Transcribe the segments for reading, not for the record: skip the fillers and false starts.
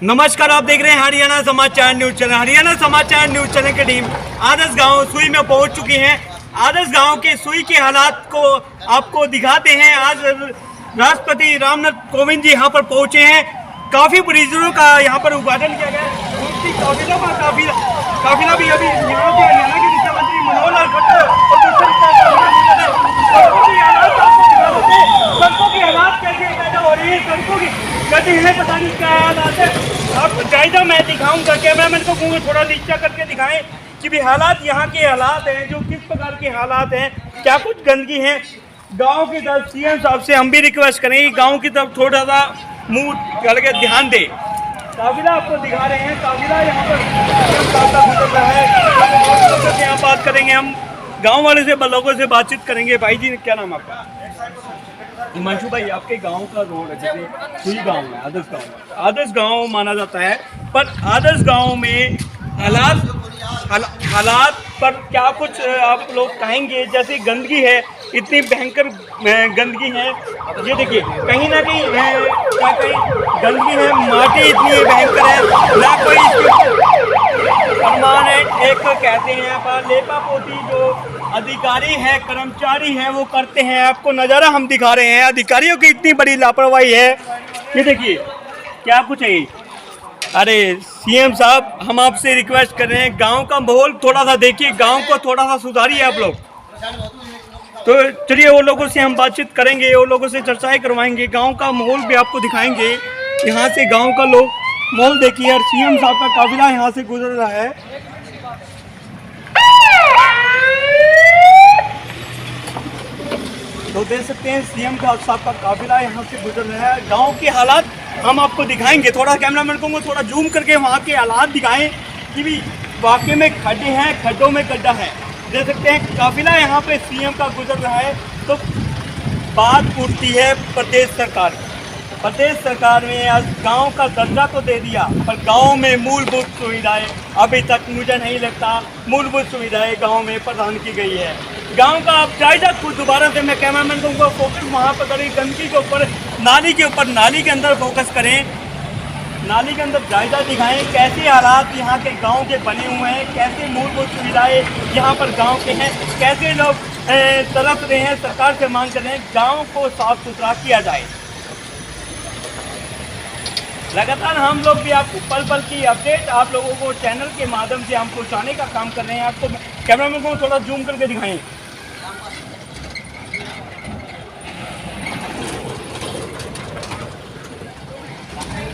नमस्कार, आप देख रहे हैं हरियाणा समाचार न्यूज चैनल। हरियाणा समाचार न्यूज चैनल की टीम आदर्श गांव सुई में पहुंच चुकी है। आदर्श गांव के सुई के हालात को आपको दिखाते हैं। आज राष्ट्रपति रामनाथ कोविंद जी यहां पर पहुंचे हैं। काफी परिजनों का यहां पर उद्घाटन किया गया। काफिला भी अभी यहाँ के हरियाणा के वित्त मंत्री मनोहर लाल खट्टर सड़कों की हालात कैसे पैदा हो रही है, सड़कों की गति है, पता नहीं क्या हालात है। आपको जायजा मैं दिखाऊंगा, कैमरामैन को कहूँगा थोड़ा नीचा करके दिखाएं कि भी हालात यहाँ के हालात हैं, जो किस प्रकार के हालात हैं, क्या कुछ गंदगी है। गांव की तरफ सीएम साहब से हम भी रिक्वेस्ट करेंगे, गांव की तरफ थोड़ा सा मुंह करके ध्यान दे। काफिला आपको दिखा रहे हैं, काफिला यहाँ पर गुजर रहा है। यहाँ बात करेंगे, हम गाँव वाले से लोगों से बातचीत करेंगे। भाई जी, क्या नाम आपका? हिमांशु भाई, आपके गांव का रोड है, जैसे सुई गांव है, आदर्श गांव माना जाता है, पर आदर्श गांव में हालात पर क्या कुछ आप लोग कहेंगे? जैसे गंदगी है, इतनी भयंकर गंदगी है, ये देखिए कहीं ना कहीं क्या कहीं गंदगी है, माटी इतनी भयंकर है, ना कोई परमानेंट एक कहते हैं पर लेपा पोती जो अधिकारी है, कर्मचारी है, वो करते हैं। आपको नज़ारा हम दिखा रहे हैं, अधिकारियों की इतनी बड़ी लापरवाही है। ये देखिए क्या कुछ है। अरे सीएम साहब, हम आपसे रिक्वेस्ट कर रहे हैं, गांव का माहौल थोड़ा सा देखिए, गांव को थोड़ा सा सुधारिए आप लोग। तो चलिए वो लोगों से हम बातचीत करेंगे, वो लोगों से चर्चाएं करवाएंगे, गांव का माहौल भी आपको दिखाएंगे। यहाँ से गांव का लोग माहौल देखिए, और सीएम साहब का काफिला यहाँ से गुजर रहा है। तो देख सकते हैं सीएम साहब का काफिला यहाँ से गुजर रहा है। गांव के हालात हम आपको दिखाएंगे, थोड़ा कैमरामैन को थोड़ा जूम करके वहाँ के हालात दिखाएं कि भी वाकई में खड्डे हैं, खड्डों में गड्ढा है। देख सकते हैं काफिला यहाँ पे सीएम का गुजर रहा है। तो बात उठती है प्रदेश सरकार की। प्रदेश सरकार ने आज गांव का दर्जा तो दे दिया, पर गांव में मूलभूत सुविधाएं अभी तक मुझे नहीं लगता मूलभूत सुविधाएं गांव में प्रदान की गई है। गांव का आप जायजा खुद दोबारा से मैं कैमरामैन को फोकस वहाँ पर करें, गंदगी के ऊपर, नाली के ऊपर, नाली के अंदर फोकस करें, नाली के अंदर जायजा दिखाएं कैसे हालात यहाँ के गांव के बने हुए हैं, कैसे मूलभूत सुविधाएं यहाँ पर गांव के हैं, कैसे लोग तरस रहे हैं, सरकार से मांग कर रहे हैं गाँव को साफ सुथरा किया जाए। लगातार हम लोग भी आपको पल पल की अपडेट आप लोगों को चैनल के माध्यम से हम पहुँचाने का काम कर रहे हैं। आपको कैमरामैन को थोड़ा जूम करके दिखाएं।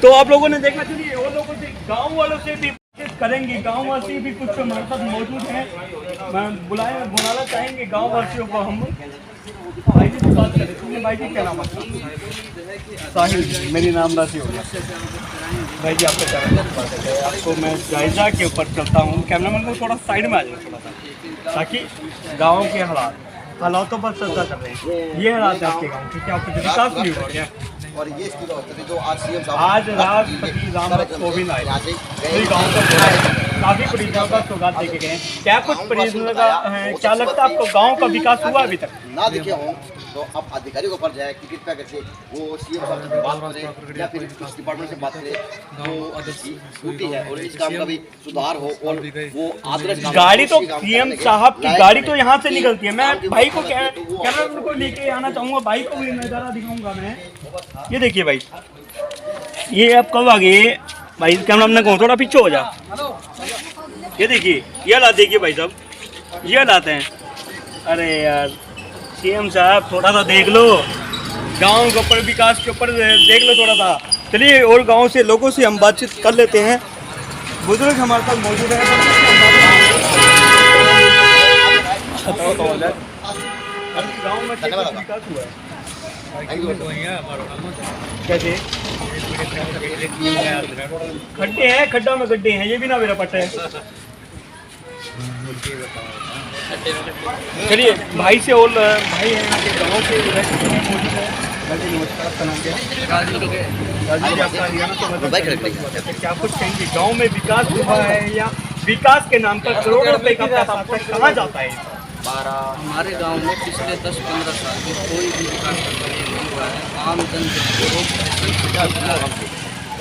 तो आप लोगों ने देखा, चलिए वो लोगों से, गांव वालों से भी करेंगे, गांव वासी भी कुछ हमारे साथ मौजूद हैं, बुलाना चाहेंगे गांव वासियों को हम। भाई जी से बात करें, तुमने भाई जी क्या नाम है? साहिल, मेरी नाम राशि हो गया। भाई जी आपका क्या? आपको मैं जायजा के ऊपर चलता हूँ, कैमरामैन को थोड़ा साइड में आ जाए थोड़ा सा, ताकि गाँव के हालातों पर चर्चा कर रहे हैं। ये हालात है आपके गाँव के, क्या आपको विकास नहीं हुआ क्या? और ये जो आज राष्ट्रपति रामनाथ कोविंद आए, गाँव का काफी परिजनों का सौगात देके गए। क्या कुछ परिजनों का क्या लगता है आपको गाँव का विकास हुआ अभी तक? ना दिखे हों तो अब अधिकारियों को फर्ज है कि कृपया करके वो सीएम साहब से बात करें या फिर उस डिपार्टमेंट से बात करें जो ड्यूटी है, और इस काम का भी सुधार हो। और वो आदर्श गाड़ी तो सीएम साहब की गाड़ी तो यहाँ से निकलती है। मैं भाई को कैमरा को लेके आना चाहूँगा, भाई को भी नज़ारा दिखाऊंगा मैं। ये देखिए भाई, ये आप कब आ गए भाई? कैमरा में कहूँ थोड़ा पीछे हो जा। ये देखिए, ये हालात देखिए भाई साहब, ये हालात हैं। अरे यार सीएम साहब, थोड़ा सा देख लो गांव के ऊपर, विकास के ऊपर देख लो थोड़ा सा। चलिए और गांव से लोगों से हम बातचीत कर लेते हैं। बुजुर्ग हमारे साथ मौजूद है। गाँव में विकास हुआ है कैसे? खड्डे हैं, खड्डा में गड्ढे हैं, ये भी ना मेरा पट्टा है। चलिए भाई से, और भाई है यहाँ के गाँव से मौजूद है। नमस्कार, आपका नाम क्या है? क्या कुछ कहेंगे, गाँव में विकास हुआ है या विकास के नाम पर करोड़ों रुपए का पैसा कहाँ जाता है? हमारे गांव में पिछले 10-15 साल में कोई भी विकास नहीं हुआ है। आम जन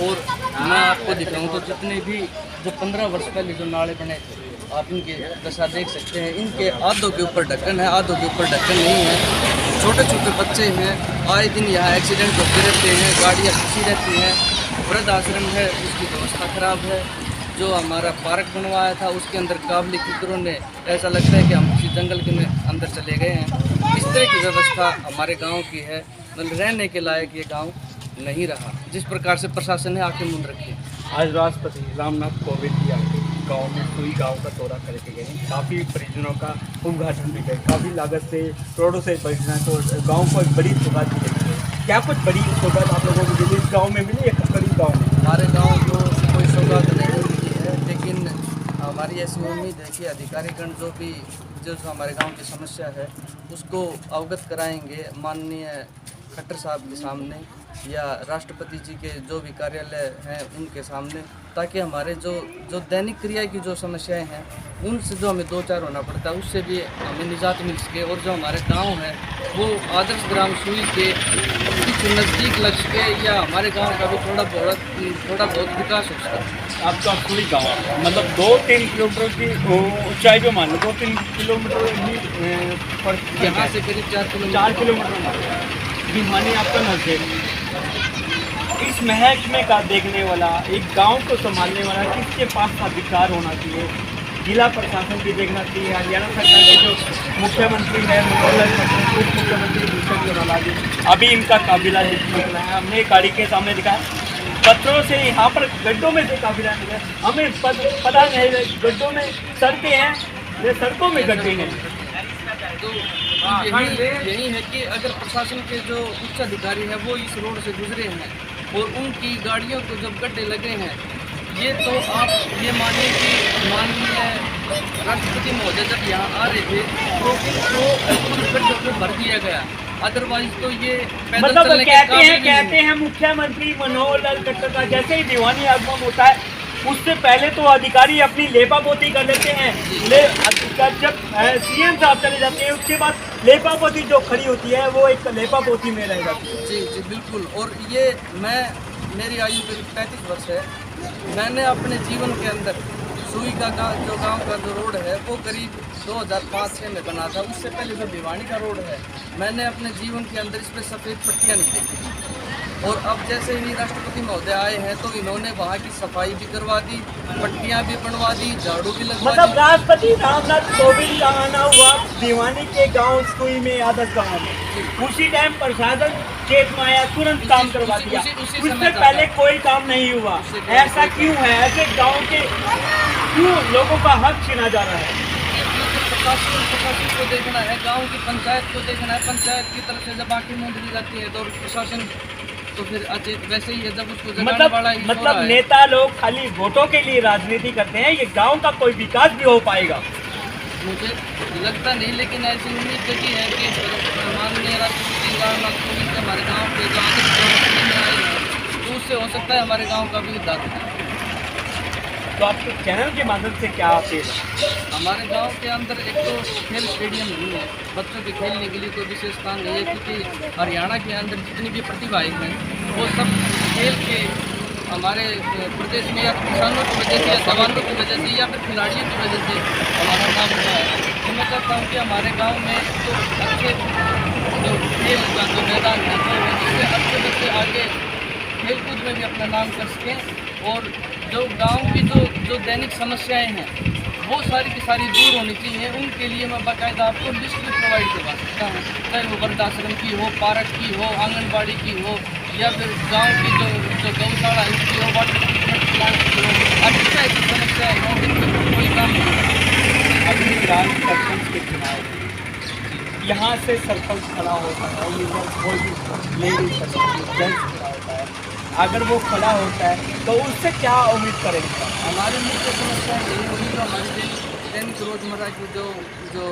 और मैं आपको दिखाऊं तो जितने भी जो 15 वर्ष पहले जो नाले बने थे, आप इनके दशा देख सकते हैं। इनके आधों के ऊपर ढक्कन है, आधों के ऊपर ढक्कन नहीं है। छोटे छोटे बच्चे हैं, आए दिन यहाँ एक्सीडेंट होते रहते हैं, गाड़ियाँ फंसी रहती हैं। वृद्ध आश्रम है, उसकी व्यवस्था खराब है। जो हमारा पार्क बनवाया था उसके अंदर काबली कीकरों ने, ऐसा लगता है कि हम किसी जंगल के में अंदर चले गए हैं। इस तरह की व्यवस्था हमारे गांव की है, मतलब रहने के लायक ये गांव नहीं रहा। जिस प्रकार से प्रशासन ने आके मुंड रखी है। आज राष्ट्रपति रामनाथ कोविंद जी गाँव में सुई गांव का दौरा करके गए, काफ़ी परियोजनाओं का उद्घाटन भी गए, काफ़ी लागत से करोड़ों से परियोजना तो गाँव को एक बड़ी सौगात दी गई है। क्या कुछ बड़ी सौगात आप लोगों को मिली इस गाँव में मिली, एक बड़ी गाँव में? हमारे गाँव को कोई सौगात नहीं मिली है, लेकिन हमारी ऐसी उम्मीद है कि अधिकारीगण जो हमारे गांव की समस्या है उसको अवगत कराएंगे माननीय खट्टर साहब के सामने या राष्ट्रपति जी के जो भी कार्यालय हैं उनके सामने, ताकि हमारे जो दैनिक क्रिया की जो समस्याएं हैं उनसे जो हमें दो चार होना पड़ता है उससे भी हमें निजात मिल सके। और जो हमारे गांव है वो आदर्श ग्राम सुई के कुछ नज़दीक लग सके या हमारे गांव का भी थोड़ा बहुत विकास हो सके। आपका सुई गाँव मतलब 2-3 किलोमीटर की ऊंचाई जो मान लो 2-3 किलोमीटर ही यहाँ से करीब 4 किलोमीटर भिवानी आपका नजदीक। इस महकमे का देखने वाला, एक गांव को संभालने वाला किसके पास अधिकार होना चाहिए? जिला प्रशासन भी देखना चाहिए। हरियाणा सरकार के जो मुख्यमंत्री है उप मुख्यमंत्री दुष्यंत चौटाला जी, अभी इनका काफिला निकला है, हमने गाड़ी के सामने दिखाया। पत्थरों से यहाँ पर गड्ढों में से काफिला निकला, हमें पता नहीं गड्ढों में सड़कें हैं या सड़कों में गड्ढे हैं। तो यही है कि अगर प्रशासन के जो उच्च अधिकारी हैं वो इस रोड से गुजरे हैं और उनकी गाड़ियों को जब गड्ढे लगे हैं, ये तो आप ये मानिए कि माननीय राष्ट्रपति महोदय जब यहाँ आ रहे थे तो उनको गड्ढों को भर दिया गया, अदरवाइज तो ये मतलब कहते हैं मुख्यमंत्री मनोहर लाल खट्टर का जैसे ही दीवानी आगमन होता है उससे पहले तो अधिकारी अपनी लेपा पोती कर लेते हैं। जब सीएम साहब चले जाते हैं उसके बाद लेपा पोती जो खड़ी होती है वो एक लेपा पोती में रह जाती है। जी जी बिल्कुल। और ये मेरी आयु करीब 35 वर्ष है। मैंने अपने जीवन के अंदर सुई का जो गांव का जो रोड है वो करीब 2005-6 में बना था। उससे पहले जो भिवानी का रोड है मैंने अपने जीवन के अंदर इस पर सफ़ेद पट्टियाँ नहीं देखी। और अब जैसे ही राष्ट्रपति महोदय आए हैं तो इन्होंने वहाँ की सफाई भी करवा दी, पट्टियाँ भी बनवा दी, झाड़ू भी लगवा दी। मतलब राष्ट्रपति रामनाथ कोविंद का आना हुआ भिवानी के गांव सुई में, आदर्श गांव में, उसी टाइम प्रशासन खेत में आया, तुरंत काम करवा दिया। उससे पहले कोई काम नहीं हुआ। ऐसा क्यों है? ऐसे गाँव के क्यों लोगों का हक छीना जा रहा है? प्रशासन को देखना है, गांव की पंचायत को देखना है। पंचायत की तरफ से जब आंखें मूंद ली जाती है तो प्रशासन तो फिर अचेत वैसे ही है जब उसको जगाने वाला ही मतलब नेता लोग खाली वोटों के लिए राजनीति करते हैं, ये गांव का कोई विकास भी हो पाएगा? मुझे लगता नहीं, लेकिन ऐसी उम्मीद जगी है कि माननीय राष्ट्रपति रामनाथ कोविंद हमारे गाँव के जो आदर्श आए हैं तो उससे हो सकता है हमारे गाँव का भी उद्धार हो। तो आपके चैनल के माध्यम से क्या आदेश? हमारे गांव के अंदर एक तो खेल स्टेडियम नहीं है, बच्चों के खेलने के लिए कोई विशेष स्थान नहीं है, क्योंकि हरियाणा के अंदर जितनी भी प्रतिभाएं हैं वो सब खेल के हमारे प्रदेश में या किसानों की वजह से या जवानों की वजह से या फिर खिलाड़ियों की वजह से हमारा नाम हुआ है। तो मैं चाहता हूँ कि हमारे गाँव में तो अच्छे जो खेल का जो मैदान है तो जिससे अच्छे बच्चे आगे खेलकूद में भी अपना नाम कर सकें और जो गांव की जो दैनिक समस्याएं हैं वो सारी की सारी दूर होनी चाहिए। उनके लिए मैं बाकायदा आपको लिस्ट भी प्रोवाइड करवा सकता हूँ, चाहे वो वृद्धाश्रम की हो, पार्क की हो, आंगनबाड़ी की हो या फिर गांव की जो गौशाला है उसकी हो, वाटर ट्रीटमेंट प्लांट की हो। अच्छी ऐसी समस्याएँ हैं जिनमें कोई काम नहीं। अभी फिलहाल सरपंच के चुनाव यहाँ से सरपंच खड़ा होता है, कोई भी लेडी सरपंच जल्द खड़ा होता है, अगर वो खड़ा होता है तो उससे क्या उम्मीद करेंगे? हमारी मुख्य समस्या यही होगी जो हमारी दैनिक रोज़मर्रा की जो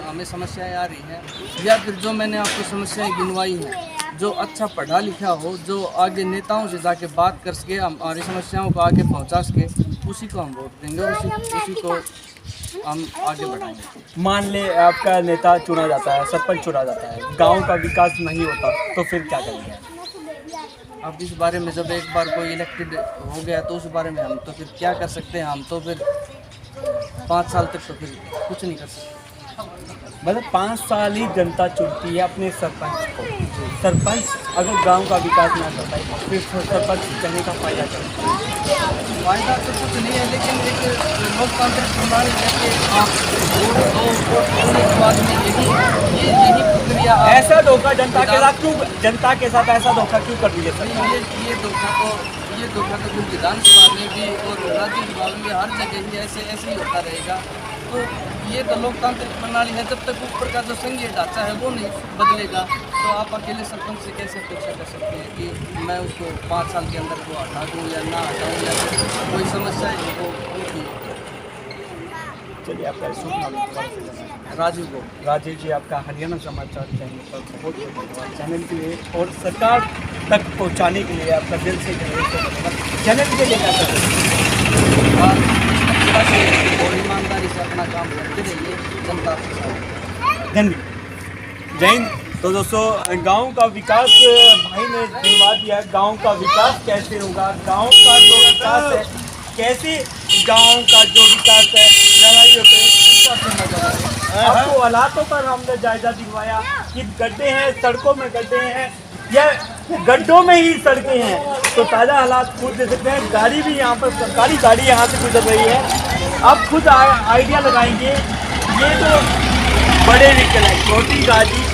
हमें समस्याएं आ रही हैं या फिर जो मैंने आपको समस्याएं गिनवाई हैं, जो अच्छा पढ़ा लिखा हो, जो आगे नेताओं से जाके बात कर सके, हमारी समस्याओं को आगे पहुंचा सके, उसी को हम वोट देंगे और उसी को हम आगे बढ़ाएंगे। मान ले आपका नेता चुना जाता है, सरपंच चुना जाता है, गांव का विकास नहीं होता तो फिर क्या करेंगे? अब इस बारे में जब एक बार कोई इलेक्टेड हो गया तो उस बारे में हम तो फिर क्या कर सकते हैं। हम तो फिर 5 साल तक तो फिर कुछ नहीं कर सकते। मतलब 5 साल ही जनता चुनती है अपने सरपंच को। सरपंच अगर गांव का विकास ना कर पाए फिर सरपंच चलने का फायदा क्या है? फायदा तो कुछ नहीं है, लेकिन एक लोकतांत्रिक प्रणाली जैसे आप वोट देने के बाद में यही प्रक्रिया ऐसा धोखा जनता के साथ क्यों, जनता के साथ ऐसा धोखा क्यों कर दिया सर? ये धोखा तो कुछ विधानसभा में भी और राज्यसभा में भी हर जगह ही ऐसे ही होता रहेगा। तो ये तो लोकतांत्रिक प्रणाली है, जब तक ऊपर का जो संघीय ढांचा है वो नहीं बदलेगा तो आप अकेले सरपंच से कैसे अपेक्षा कर सकते हैं कि मैं उसको 5 साल के अंदर वो हटा दूँ या ना हटाऊँ या फिर कोई समस्या है वो उनकी। चलिए आपका शुभ नाम? राजीव को राजीव जी, आपका हरियाणा समाचार चैनल पर बहुत बहुत धन्यवाद चैनल के लिए और सरकार तक पहुंचाने के लिए आपका दिल से धन्यवाद। चैनल के लिए क्या कर और ईमानदारी से अपना काम करते रहिए जनता के साथ। धन्यवाद। जय हिंद। तो दोस्तों गांव का विकास भाई ने दिलवा दिया। गांव का विकास कैसे होगा, गांव का जो विकास है कैसे, गांव का जो विकास है लड़ाई होते हैं आपको हालातों पर हमने जायजा दिलवाया कि गड्ढे हैं, सड़कों में गड्ढे हैं या गड्ढों में ही सड़कें हैं। तो ताज़ा हालात खुद दे सकते हैं। गाड़ी भी यहाँ पर सरकारी गाड़ी यहाँ से गुजर रही है। आप खुद आइडिया लगाएंगे, ये तो बड़े व्हीकल है, छोटी गाड़ी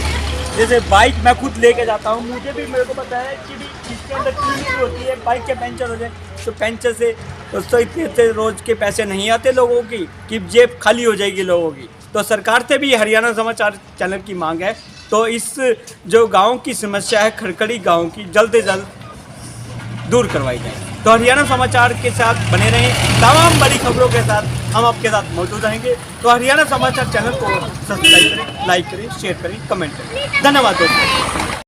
जैसे बाइक मैं खुद लेके जाता हूँ, मुझे भी मेरे को पता है कि भी इसके अंदर क्लीनिंग होती है। बाइक के पंचर हो जाए तो पंचर से दोस्तों इतने रोज़ के पैसे नहीं आते लोगों की कि जेब खाली हो जाएगी लोगों की। तो सरकार से भी हरियाणा समाचार चैनल की मांग है तो इस जो गांव की समस्या है खड़खड़ी गांव की जल्द से जल्द दूर करवाई जाए। तो हरियाणा समाचार के साथ बने रहें, तमाम बड़ी खबरों के साथ हम आपके साथ मौजूद रहेंगे। तो हरियाणा समाचार चैनल को सब्सक्राइब करें, लाइक करें, शेयर करें, कमेंट करें। धन्यवाद दोस्तों।